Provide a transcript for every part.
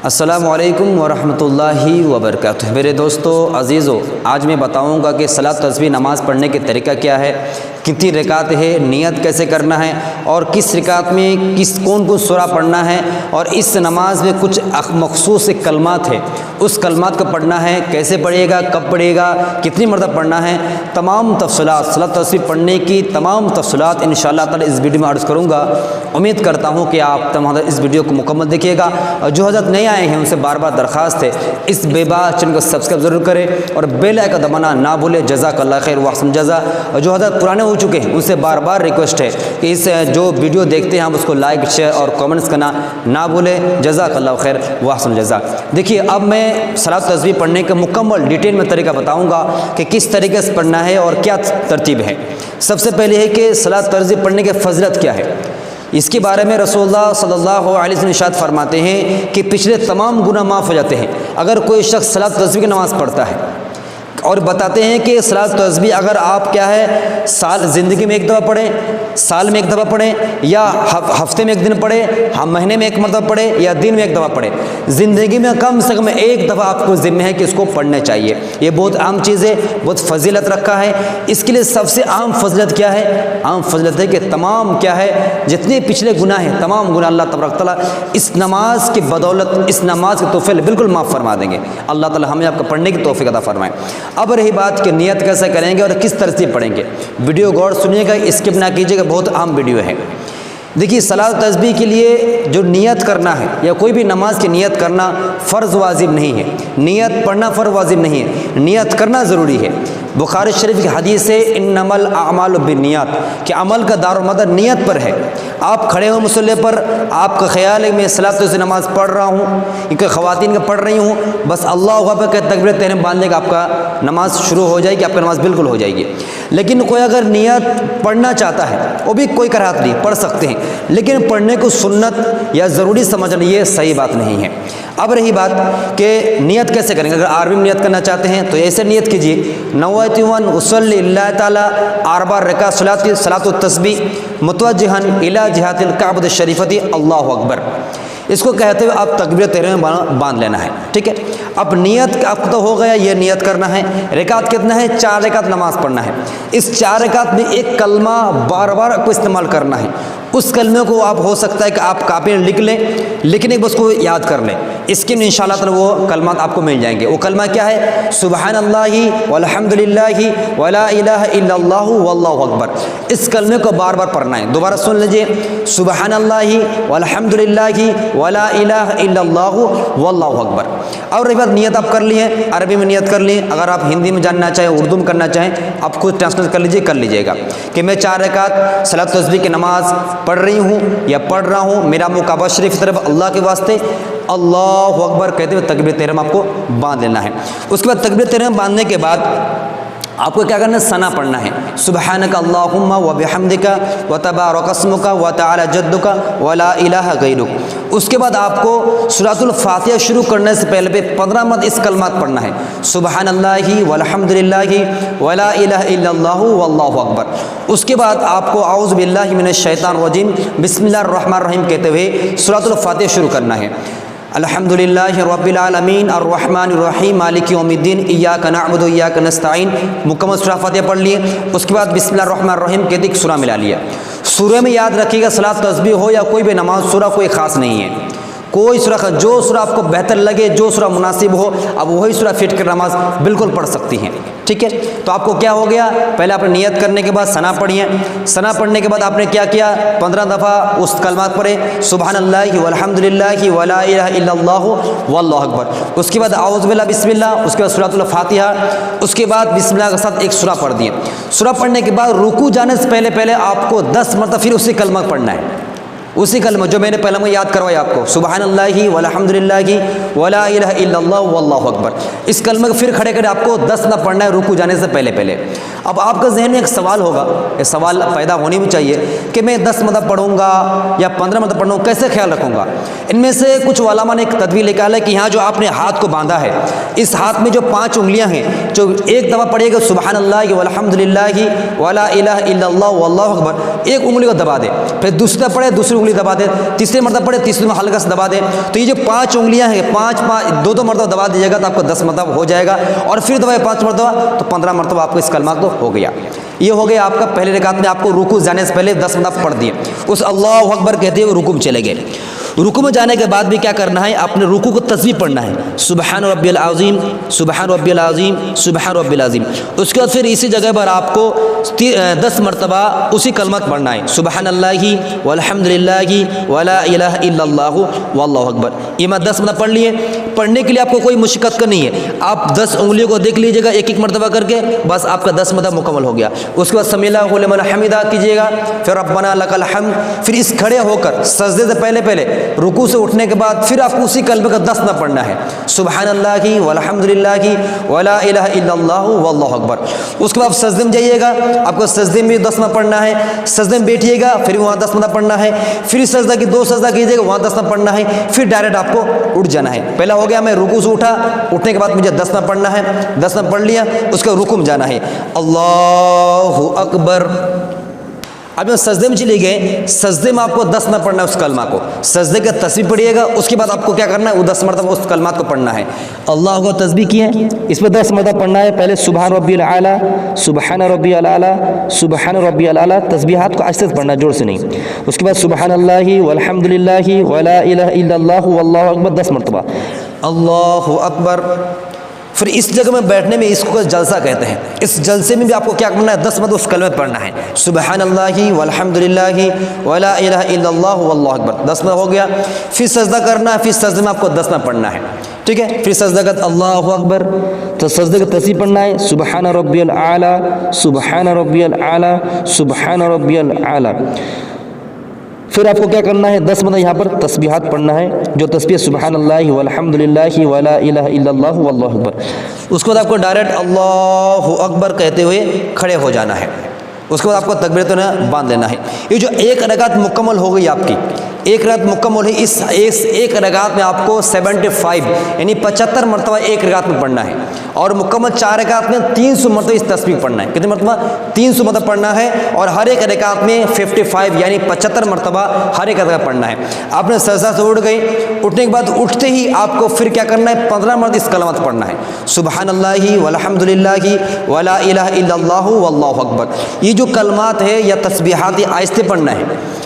السلام علیکم ورحمۃ اللہ وبرکاتہ۔ میرے دوستو عزیزو، آج میں بتاؤں گا کہ صلاۃ تسبیح نماز پڑھنے کے طریقہ کیا ہے، کتنی رکعت ہے، نیت کیسے کرنا ہے، اور کس رکعت میں کون سورہ پڑھنا ہے، اور اس نماز میں کچھ مخصوص کلمات ہے، اس کلمات کو پڑھنا ہے، کیسے پڑھے گا، کب پڑھے گا، کتنی مرتبہ پڑھنا ہے، تمام تفصیلات صلاۃ تسبیح پڑھنے کی تمام تفصیلات انشاءاللہ تعالی اس ویڈیو میں عرض کروں گا۔ امید کرتا ہوں کہ آپ تمام اس ویڈیو کو مکمل دیکھیے گا، اور جو حضرت نئے آئے ہیں ان سے بار بار درخواست ہے اس بے باک چینل کو سبسکرائب ضرور کریں اور بیل آئیکن دبانا نہ بھولیں۔ جزاک اللہ خیر واحسن جزا۔ اور جو حضرت پرانے ہو چکے ہیں ان سے بار بار ریکویسٹ ہے کہ اس جو ویڈیو دیکھتے ہیں ہم اس کو لائک، شیئر اور کامنٹس کرنا نہ بھولیں۔ جزاک اللہ خیر واحسن جزا۔ دیکھیے اب میں صلاۃ تسبیح پڑھنے کا مکمل ڈیٹیل میں طریقہ بتاؤں گا کہ کس طریقے سے پڑھنا ہے اور کیا ترتیب ہے۔ سب سے پہلے ہے کہ صلاۃ تسبیح پڑھنے کی فضیلت کیا ہے۔ اس کے بارے میں رسول اللہ صلی اللہ علیہ وسلم ارشاد فرماتے ہیں کہ پچھلے تمام گناہ معاف ہو جاتے ہیں اگر کوئی شخص صلاۃ تسبیح کی نماز پڑھتا ہے، اور بتاتے ہیں کہ صلاۃ تسبیح اگر آپ کیا ہے زندگی میں ایک دفعہ پڑھیں، سال میں ایک دفعہ پڑھیں، یا ہفتے میں ایک دن پڑھیں، مہینے میں ایک مرتبہ پڑھیں، یا دن میں ایک دفعہ پڑھیں، زندگی میں کم سے کم ایک دفعہ آپ کو ذمہ ہے کہ اس کو پڑھنا چاہیے۔ یہ بہت عام چیز ہے، بہت فضیلت رکھا ہے۔ اس کے لیے سب سے عام فضیلت کیا ہے؟ عام فضیلت ہے کہ تمام کیا ہے جتنے پچھلے گناہ ہیں تمام گناہ اللہ تبارک تعالیٰ اس نماز کی بدولت، اس نماز کے توفیق بالکل معاف فرما دیں گے۔ اللہ تعالیٰ ہمیں آپ کو پڑھنے کی توفیق عطا فرمائے۔ اب رہی بات کہ نیت کیسے کریں گے اور کس ترتیب پڑھیں گے، ویڈیو غور سنیے گا، اسکپ نہ کیجیے گا، بہت عام ویڈیو ہے۔ دیکھیے صلاۃ تسبیح کے لیے جو نیت کرنا ہے یا کوئی بھی نماز کی نیت کرنا فرض واجب نہیں ہے، نیت پڑھنا فرض واجب نہیں ہے، نیت کرنا ضروری ہے۔ بخاری شریف کی حدیث ہے انما الاعمال بالنیات، کہ عمل کا دار و مدار نیت پر ہے۔ آپ کھڑے ہو مصلی پر، آپ کا خیال ہے میں صلاۃ تسبیح نماز پڑھ رہا ہوں، کیونکہ خواتین کا پڑھ رہی ہوں، بس اللہ اکبر کہ تکبیر تحریم باندھ لے گا، آپ کا نماز شروع ہو جائے گی، آپ کی نماز بالکل ہو جائے گی۔ لیکن کوئی اگر نیت پڑھنا چاہتا ہے وہ بھی کوئی کراہت نہیں، پڑھ سکتے ہیں، لیکن پڑھنے کو سنت یا ضروری سمجھنا یہ صحیح بات نہیں ہے۔ اب رہی بات کہ نیت کیسے کریں گے، اگر عربی میں نیت کرنا چاہتے ہیں تو ایسے نیت کیجیے نویت ان اصلی اللہ تعالیٰ اربع رکعات صلاۃ التسبیح متوجہا الی جہت الکعبۃ الشریفۃ اللہ اکبر، اس کو کہتے ہوئے آپ تکبیر تحریم باندھ لینا ہے، ٹھیک ہے۔ اب نیت آپ کو تو ہو گیا، یہ نیت کرنا ہے۔ رکعت کتنا ہے؟ 4 رکعت نماز پڑھنا ہے۔ اس 4 رکعت میں ایک کلمہ بار بار آپ کو استعمال کرنا ہے۔ اس کلمے کو آپ ہو سکتا ہے کہ آپ کاپی میں لکھ لیں، لکھنے کے بعد اس کو یاد کر لیں، اس کے لیے انشاءاللہ تعالی وہ کلمات آپ کو مل جائیں گے۔ وہ کلمہ کیا ہے؟ سبحان اللہ والحمد للہ ولا الہ الا اللہ واللہ اکبر۔ اس کلمے کو بار بار پڑھنا ہے، دوبارہ سن لیجئے، سبحان اللہ والحمد للہ ولا الہ الا اللہ واللہ اکبر۔ اور رہی بات نیت آپ کر لی ہے، عربی میں نیت کر لی، اگر آپ ہندی میں جاننا چاہیں، اردو میں کرنا چاہیں، آپ خود ٹرانسلیٹ کر لیجئے گا کہ میں 4 رکعت صلاۃ تسبیح کی نماز پڑھ رہی ہوں یا پڑھ رہا ہوں، میرا منہ کعبہ شریف کی طرف اللہ کے واسطے اللہ اکبر کہتے ہوئے تکبیر تحریم آپ کو باندھ لینا ہے۔ اس کے بعد تکبیر تحریم باندھنے کے بعد آپ کو کیا کرنا ہے؟ ثنا پڑھنا ہے، سبحانک اللہم وبحمدک وتبارک اسمک وتعالی جدک ولا الہ غیرک۔ اس کے بعد آپ کو سورۃ الفاتحہ شروع کرنے سے پہلے 15 مرتبہ اس کلمات پڑھنا ہے، سبحان اللہ والحمد للہ ولا الہ الا اللہ واللہ اکبر۔ اس کے بعد آپ کو اعوذ باللہ من الشیطان الرجیم بسم اللہ الرحمن الرحیم کہتے ہوئے سورۃ الفاتحہ شروع کرنا ہے۔ الحمد للہ رب العالمین الرحمن الرحیم مالک یوم الدین ایاک نعبد و ایاک نستعین، مکمل سورہ فاتحہ پڑھ لیے۔ اس کے بعد بسم اللہ الرحمن الرحیم کہتے ایک سورہ ملا لیا۔ سورہ میں یاد رکھیے گا صلاۃ تسبیح ہو یا کوئی بھی نماز، سورہ کوئی خاص نہیں ہے، کوئی سورہ جو سورہ آپ کو بہتر لگے، جو سورہ مناسب ہو، اب وہی سورہ فٹ کر نماز بالکل پڑھ سکتی ہیں، ٹھیک ہے۔ تو آپ کو کیا ہو گیا؟ پہلے آپ نے نیت کرنے کے بعد ثنا پڑھی ہے، ثنا پڑھنے کے بعد آپ نے کیا کیا؟ 15 دفعہ اس کلمات پڑھے، سبحان اللہ والحمد للہ ولا الہ الا اللہ واللہ اکبر۔ اس کے بعد اعوذ باللہ بسم اللہ، اس کے بعد سورۃ الفاتحہ، اس کے بعد بسم اللہ کے ساتھ ایک سورہ پڑھ دیے۔ سورہ پڑھنے کے بعد رکوع جانے سے پہلے آپ کو 10 مرتبہ پھر اسی کلمہ پڑھنا ہے، اسی کلمہ جو میں نے پہلے میں یاد کروایا آپ کو، سبحان اللہ والحمد للہ ولا الہ الا اللہ واللہ اکبر۔ اس کلمہ کو پھر کھڑے کرے آپ کو 10 نہ پڑھنا ہے رکوع جانے سے پہلے۔ اب آپ کا ذہن میں ایک سوال ہوگا، یہ سوال پیدا ہونے بھی چاہیے کہ میں 10 مرتبہ پڑھوں گا یا 15 مرتبہ پڑھوں گا، کیسے خیال رکھوں گا؟ ان میں سے کچھ علماء نے ایک تدبیر نکالا ہے کہ یہاں جو آپ نے ہاتھ کو باندھا ہے، اس ہاتھ میں جو 5 انگلیاں ہیں، جو ایک دفعہ پڑھے گا سبحان اللہ والحمد للہ ولا الہ الا اللہ واللہ اکبر، ایک انگلی کو دبا دے، پھر دوسرا پڑھے دوسری انگلی دبا دے، تیسرے مرتبہ پڑھے تیسری میں ہلکا سے دبا دے، تو یہ جو 5 انگلیاں ہیں 5 مرتبہ دبا دیجیے گا تو آپ کو 10 مرتبہ ہو جائے گا، اور پھر دبائے 5 مرتبہ تو 15 مرتبہ آپ کو اس کلمہ تو ہو گیا۔ یہ ہو گیا آپ کا پہلے رکعت میں آپ کو رکوع جانے سے پہلے 10 مرتبہ پڑھ دیے، اس اللہ اکبر کہتے ہوئے رکوع میں چلے گئے۔ رکوع میں جانے کے بعد بھی کیا کرنا ہے؟ آپ نے رکوع کو تسبیح پڑھنا ہے، سبحان ربی العظیم سبحان ربی العظیم سبحان ربی العظیم۔ اس کے بعد پھر اسی جگہ پر آپ کو 10 مرتبہ اسی کلمات پڑھنا ہے، سبحان اللہ والحمد للہ ولا الہ الا اللہ واللہ اکبر۔ یہ میں 10 مرتبہ پڑھ لیے۔ پڑھنے کے لیے آپ کو کوئی مشقت کا نہیں ہے، آپ 10 انگلیوں کو دیکھ لیجیے گا ایک ایک مرتبہ کر کے، بس آپ کا 10 مرتبہ مکمل ہو گیا۔ اس کے بعد سمیع اللہ لمن حمدہ کیجیے گا، پھر ربنا لک الحمد، پھر اس کھڑے ہو کر سجدے سے پہلے رکوع سے اٹھنے کے بعد پھر آپ کو اسی کلمے کا 10 نہ پڑھنا ہے، سبحان اللہ والحمد للہ ولا الہ الا اللہ واللہ اکبر۔ اس کے بعد سجدے میں جائیے گا، آپ کو سجدے میں 10 نہ پڑھنا ہے، سجدے میں بیٹھیے گا پھر وہاں 10 نہ پڑھنا ہے، پھر سجدہ کی 2 سجدہ کیجیے گا وہاں 10 نہ پڑھنا ہے، پھر ڈائریکٹ آپ کو اٹھ جانا ہے۔ پہلا ہو گیا میں رکوع سے اٹھا، اٹھنے کے بعد مجھے 10 نہ پڑھنا ہے، 10 نہ پڑھ لیا، اس کا رکوع میں جانا ہے، اللہ اکبر۔ اب جب سجدے میں چلے گئے، سجدے میں آپ کو 10 نہ پڑھنا ہے اس کلمہ کو، سجدے کا تسبیح پڑھیے گا، اس کے بعد آپ کو کیا کرنا ہے؟ وہ 10 مرتبہ اس کلمات کو پڑھنا ہے۔ اللہ کو تسبیح کیے، اس میں 10 مرتبہ پڑھنا ہے، پہلے سبحان ربی العالی سبحان ربی العالی سبحان ربی العالی، تسبیحات کو آہستہ سے پڑھنا، جوڑ سے نہیں۔ اس کے بعد سبحان اللہ والحمد للہ ولا الہ الا اللہ واللہ اکبر 10 مرتبہ، اللہ اکبر۔ پھر اس جگہ میں بیٹھنے میں اس کو جلسہ کہتے ہیں، اس جلسے میں بھی آپ کو کیا کرنا ہے؟ 10 مرتبہ اس کلمہ پڑھنا ہے، سبحان اللہ والحمد للہ ولا الہ الا اللہ واللہ اکبر، 10 مرتبہ ہو گیا۔ پھر سجدہ کرنا ہے، پھر سجدے میں آپ کو 10 مرتبہ پڑھنا ہے، ٹھیک ہے؟ پھر سجدہ کا اللہ اکبر، تو سجدے کا تسبیح پڑھنا ہے، سبحان ربی العالی سبحان ربی العالی سبحان ربی العالی۔ پھر آپ کو کیا کرنا ہے؟ 10 مرتبہ یہاں پر تسبیحات پڑھنا ہے، جو تسبیح سبحان اللہ والحمد للہ ولا الہ الا اللہ واللہ اکبر۔ اس کے بعد آپ کو ڈائریکٹ اللہ اکبر کہتے ہوئے کھڑے ہو جانا ہے، اس کے بعد آپ کو تکبیرۃ باندھ لینا ہے۔ یہ جو ایک رکعت مکمل ہو گئی آپ کی، ایک رکعت مکمل ہے، اس ایک رکعت میں آپ کو 75 یعنی 75 مرتبہ ایک رکعت میں پڑھنا ہے، اور مکمل 4 رکعت میں 300 مرتبہ اس تسبیح پڑھنا ہے۔ کتنے مرتبہ؟ 300 مرتبہ پڑھنا ہے، اور ہر ایک رکعت میں 55 یعنی 75 مرتبہ ہر ایک رکعت پڑھنا ہے۔ آپ نے سجدہ سے اٹھ گئے، اٹھنے کے بعد اٹھتے ہی آپ کو پھر کیا کرنا ہے؟ 15 مرتبہ اس کلمات پڑھنا ہے، سبحان اللہ والحمد للہ ولا الہ الا اللہ واللہ اکبر۔ یہ جو کلمات ہے یا تسبیحات، یہ آہستہ پڑھنا ہے،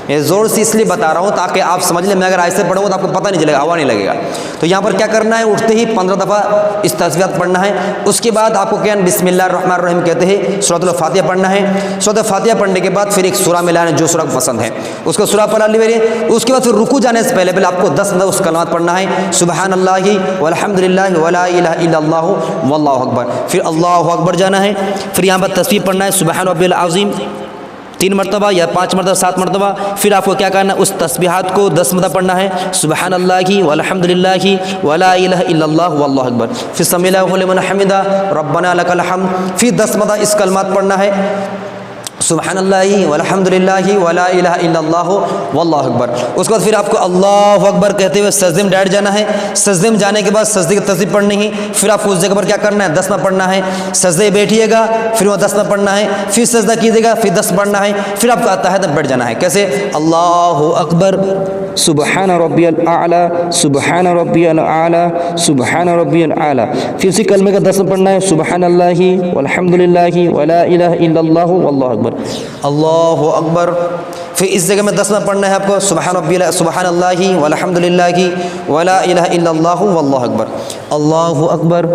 یہ زور سے اس لیے بتا رہا ہوں تاکہ آپ سمجھ لیں، میں اگر ایسے پڑھوں گا تو آپ کو پتہ نہیں چلے گا، ہوا نہیں لگے گا۔ تو یہاں پر کیا کرنا ہے؟ اٹھتے ہی 15 دفعہ اس تسبیحات پڑھنا ہے۔ اس کے بعد آپ کو کیا بسم اللہ الرحمن الرحیم کہتے ہیں سورۃ الفاتحہ پڑھنا ہے۔ سورۃ الفاتحہ پڑھنے کے بعد پھر ایک سورہ ملانا ہے جو سورہ کو پسند ہے، اس کو سورہ پڑھ لیجیے۔ اس کے بعد پھر رکوع جانے سے پہلے آپ کو 10 مرتبہ اس کلمات پڑھنا ہے، سبحان اللہ والحمد للہ ولا الہ الا اللہ واللہ اکبر۔ پھر اللہ اکبر جانا ہے، پھر یہاں پر تسبیح پڑھنا ہے، سبحان ربی العظیم 3 مرتبہ یا 5 مرتبہ 7 مرتبہ۔ پھر آپ کو کیا کرنا ہے؟ اس تسبیحات کو 10 مرتبہ پڑھنا ہے، سبحان اللہ والحمد للہ ولا الہ الا اللہ واللہ اکبر۔ پھر سمیع اللہ لمن حمدہ ربنا لک الحمد، پھر 10 مرتبہ اس کلمات پڑھنا ہے، سبحان اللہ والحمد للہ ولا الہ الا اللہ واللہ اکبر۔ اس کے بعد پھر آپ کو اللہ اکبر کہتے ہوئے سجدے میں ڈائریکٹ جانا ہے۔ سجدے میں جانے کے بعد سجدے کی تسبیح پڑھنی ہے، پھر آپ کو اس جگہ پر کیا کرنا ہے؟ 10 نہ پڑھنا ہے، سجدے بیٹھیے گا، پھر وہاں 10 نہ پڑھنا ہے، پھر سجدہ کیجیے گا، پھر 10 پڑھنا ہے، پھر آپ کو اتحیات میں بیٹھ جانا ہے۔ کیسے؟ اللہ اکبر سبحان ربی الاعلی سبحان ربی الاعلی سبحان ربی الاعلی، پھر اسی کلمے کا 10 پڑھنا ہے، سبحان اللہ والحمد للہ ولا الہ الا اللہ واللہ اکبر، اللہ اکبر۔ پھر اس جگہ میں 10 میں پڑھنا ہے آپ کو، سبحان اللہ والحمد للہ ولا الہ الا اللہ واللہ اکبر، اللہ اکبر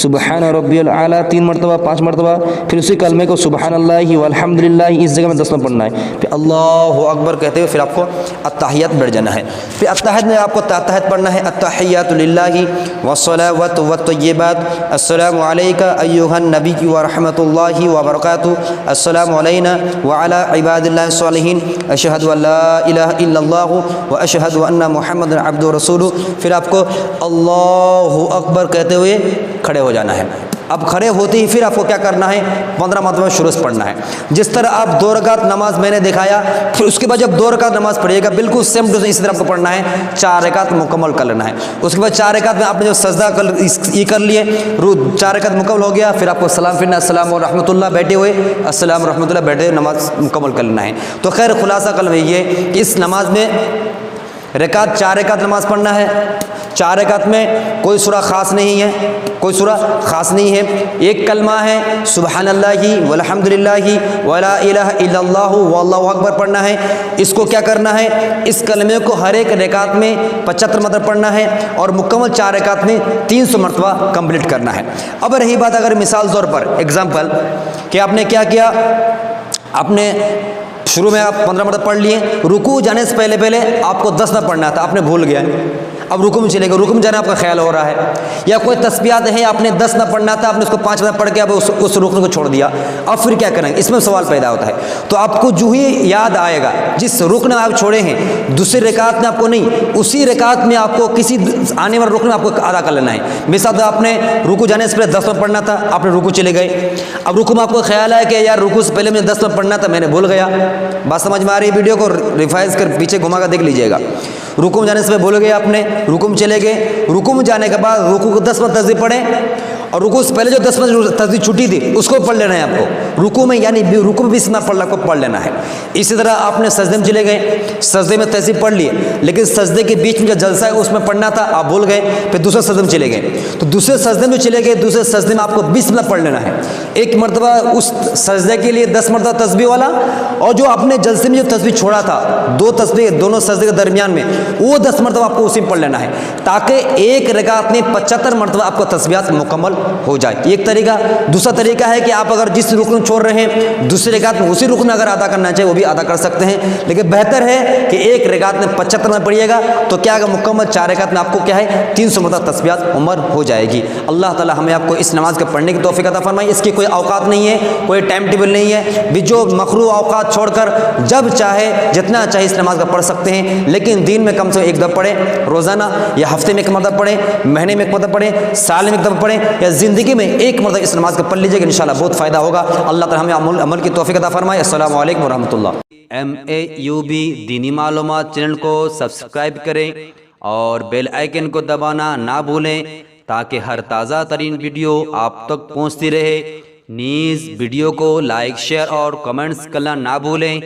سبحان ربی الاعلی 3 مرتبہ 5 مرتبہ، پھر اسی کلمے کو سبحان اللہ والحمد للہ اس جگہ میں 10 میں پڑھنا ہے، پھر اللہ اکبر کہتے ہوئے پھر آپ کو التحیات بیٹھ جانا ہے۔ پھر التحیات میں آپ کو تحیات پڑھنا ہے، التحیات للہ والصلوات والطیبات، السلام علیک ایھا النبی ورحمۃ اللہ وبرکاتہ، السلام علینا وعلی عباد اللہ الصالحین، اشہد ان لا الہ الا اللہ واشہد ان محمد عبدہ ورسولہ۔ پھر آپ کو اللہ اکبر کہتے ہوئے کھڑے ہو جانا ہے۔ اب کھڑے ہوتے ہی پھر آپ کو کیا کرنا ہے 15 مرتبہ شروع سے پڑھنا ہے. جس طرح آپ 2 رکعت نماز میں نے دکھایا، پھر اس کے بعد جب 2 رکعت نماز پڑھیے گا بالکل سیم ٹو سیم اسی طرح آپ کو پڑھنا ہے. 4 رکعت مکمل کر لینا ہے. اس کے بعد 4 رکعت میں آپ نے جو سجدہ یہ کر لیے، 4 رکعت مکمل ہو گیا، پھر آپ کو سلام پھرنا، السلام ورحمۃ اللہ بیٹھے ہوئے، السلام ورحمۃ اللہ بیٹھے ہوئے نماز مکمل کر لینا ہے. تو خیر خلاصہ کلام یہ کہ اس نماز میں رکعت 4 رکعت نماز پڑھنا ہے. 4 رکعت میں کوئی سورہ خاص نہیں ہے، کوئی سورہ خاص نہیں ہے. ایک کلمہ ہے سبحان اللہ والحمد للہ ولا الہ الا اللہ واللہ اکبر پڑھنا ہے. اس کو کیا کرنا ہے، اس کلمے کو ہر ایک رکعت میں 75 مرتبہ پڑھنا ہے اور مکمل 4 رکعت میں 300 مرتبہ کمپلیٹ کرنا ہے. اب رہی بات اگر مثال طور پر ایگزامپل کہ آپ نے کیا کیا، آپ نے شروع میں آپ 15 مرتبہ پڑھ لیے، رکوع جانے سے پہلے آپ کو 10 نہ پڑھنا تھا، آپ نے بھول گیا، اب رکوع میں چلے گئے، رکوع میں جانا آپ کا خیال ہو رہا ہے. یا کوئی تسبیحات ہیں آپ نے 10 نہ پڑھنا تھا، آپ نے اس کو 5 مرتبہ پڑھ کے اب اس رکن کو چھوڑ دیا، اب پھر کیا کریں گے، اس میں سوال پیدا ہوتا ہے. تو آپ کو جو ہی یاد آئے گا جس رکن آپ چھوڑے ہیں دوسری رکعت میں آپ کو نہیں، اسی رکعت میں آپ کو کسی آنے والے رکن میں آپ کو ادا کر لینا ہے. مثال آپ نے رکوع جانے سے پہلے 10 مرتبہ پڑھنا تھا، آپ نے رکوع چلے گئے، اب رکوع میں آپ کو خیال آیا کہ یار رکوع سے پہلے مجھے 10 مرتبہ پڑھنا تھا، میں نے بھول گیا. بات سمجھ میں آ رہی ہے؟ ویڈیو کو ریوائز کر پیچھے گھما کر دیکھ لیجیے گا. رکوع میں جانے سے بھول گئے، آپ نے رکوع میں چلے گئے، رکوع میں جانے کے بعد رکوع کو 10 مرتبہ تسبیح پڑھیں اور رکوع سے پہلے جو 10 مرتبہ تسبیح چھٹی تھی اس کو پڑھ لینا ہے آپ کو رکوع میں، یعنی رکوع میں 20 مرتبہ کو پڑھ لینا ہے. اسی طرح آپ نے سجدے میں چلے گئے، سجدے میں تسبیح پڑھ لیے، لیکن سجدے کے بیچ میں جو جلسہ ہے اس میں پڑھنا تھا، آپ بھول گئے، پھر دوسرے سجدے میں چلے گئے. تو دوسرے سجدے میں چلے گئے، دوسرے سجدے میں آپ کو 20 مرتبہ پڑھ لینا ہے. ایک مرتبہ اس سجدے کے لیے 10 مرتبہ تسبیح والا، اور جو آپ نے جلسے میں جو تسبیح چھوڑا تھا 2 تسبیح دونوں سجدے کے درمیان میں، وہ 10 مرتبہ آپ کو اسی میں پڑھ لینا ہے، تاکہ ایک رکعت میں 75 مرتبہ آپ کو تسبیحات مکمل ہو جائے. ایک طریقہ. دوسرا طریقہ ہے کہ آپ اگر جس رکن چھوڑ رہے ہیں دوسری رکعت میں اسی رکن میں اگر ادا کرنا چاہے وہ بھی ادا کر سکتے ہیں، لیکن بہتر ہے کہ ایک رکعت میں 75 مرتبہ پڑھیے گا تو کیا ہوگا، مکمل 4 رکعت میں آپ کو کیا ہے 300 مرتبہ تسبیحات عمر ہو جائے گی. اللہ تعالی ہمیں آپ کو اس نماز کے پڑھنے کی توفیق عطا فرمائے. اس کی کوئی اوقات نہیں ہے، کوئی ٹائم ٹیبل نہیں ہے، بھی جو مکروہ اوقات چھوڑ کر جب چاہے جتنا چاہے اس نماز کا پڑھ سکتے ہیں، لیکن دن میں کم سے کم ایک دفعہ پڑھیں، روزانہ یا ہفتے میں ایک مرتبہ پڑھیں، مہینے میں ایک مرتبہ پڑھیں، سال میں ایک دفعہ پڑھیں، یا زندگی میں ایک مرتبہ اس نماز کو پڑھ لیجیے گا، انشاءاللہ بہت فائدہ ہوگا. اللہ تعالی ہمیں عمل کی توفیق عطا فرمائے. السلام علیکم ورحمۃ اللہ. MAUB دینی معلومات چینل کو سبسکرائب کریں اور بیل آئیکن کو دبانا نہ بھولیں تاکہ ہر تازہ ترین ویڈیو آپ تک پہنچتی رہے. نیز ویڈیو کو لائک، شیئر اور کمنٹس کرنا نہ بھولیں.